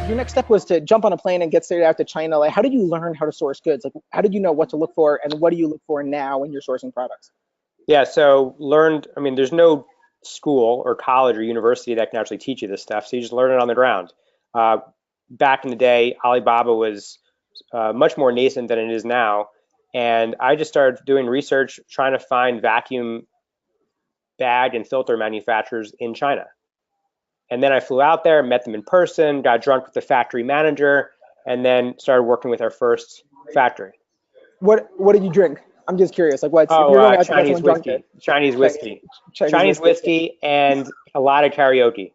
your next step was to jump on a plane and get straight out to China. Like, how did you learn how to source goods? Like, how did you know what to look for, and what do you look for now when you're sourcing products? Yeah, so I mean, there's no school or college or university that can actually teach you this stuff, so you just learn it on the ground. Uh, Back in the day, Alibaba was much more nascent than it is now, and I just started doing research trying to find vacuum bag and filter manufacturers in China. And then I flew out there, met them in person, got drunk with the factory manager, and then started working with our first factory. What did you drink? I'm just curious. Like, what's if Oh, you're going out to get Chinese someone drunk, whiskey, Chinese Chinese, whiskey, Chinese Chinese whiskey. whiskey, and a lot of karaoke.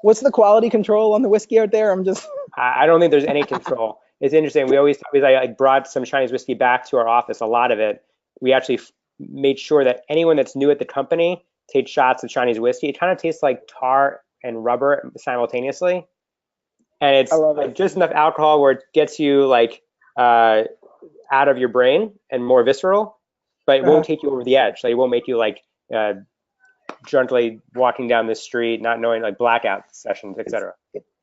What's the quality control on the whiskey out there? I'm just I don't think there's any control. It's interesting. We like brought some Chinese whiskey back to our office. A lot of it, we actually made sure that anyone that's new at the company takes shots of Chinese whiskey. It kind of tastes like tar and rubber simultaneously, and I it's love like it. just enough alcohol where it gets you like out of your brain and more visceral, but it won't Uh, take you over the edge. Like it won't make you like uh, drunkenly walking down the street, not knowing like blackout sessions, it's etc.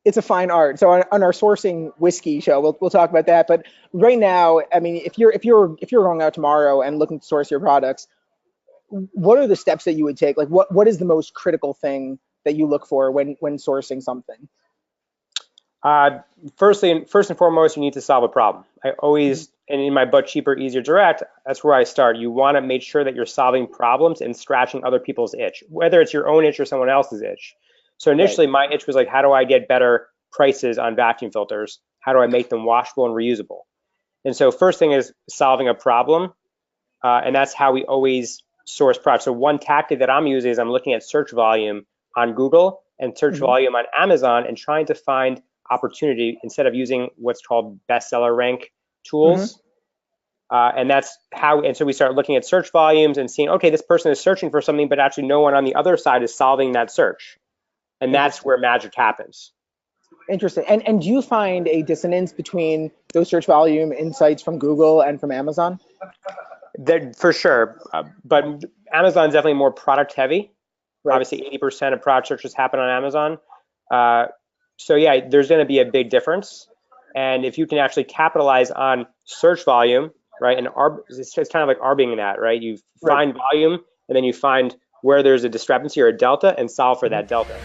it's a fine art. So on our sourcing whiskey show, we'll talk about that. But right now, I mean, if you're going out tomorrow and looking to source your products, what are the steps that you would take? Like, what is the most critical thing that you look for when sourcing something? Uh, First and foremost, you need to solve a problem. I always, and in my book, Cheaper, Easier, Direct, that's where I start. You want to make sure that you're solving problems and scratching other people's itch, whether it's your own itch or someone else's itch. So Right. initially, my itch was like, how do I get better prices on vacuum filters? How do I make them washable and reusable? And so first thing is solving a problem, and that's how we always source products. So one tactic that I'm using is I'm looking at search volume on Google and search Hmm. volume on Amazon and trying to find opportunity instead of using what's called bestseller rank Hmm. tools. And so we start looking at search volumes and seeing, okay, this person is searching for something, but actually no one on the other side is solving that search. And that's Interesting. where magic happens. Interesting. And do you find a dissonance between those search volume insights from Google and from Amazon? That for sure. But Amazon's definitely more product heavy. Right. Obviously, 80% of product searches happen on Amazon. Uh, so yeah, there's going to be a big difference. And if you can actually capitalize on search volume, right, and it's kind of like arbing that, right? You Right. find volume, and then you find where there's a discrepancy or a delta, and solve for that delta.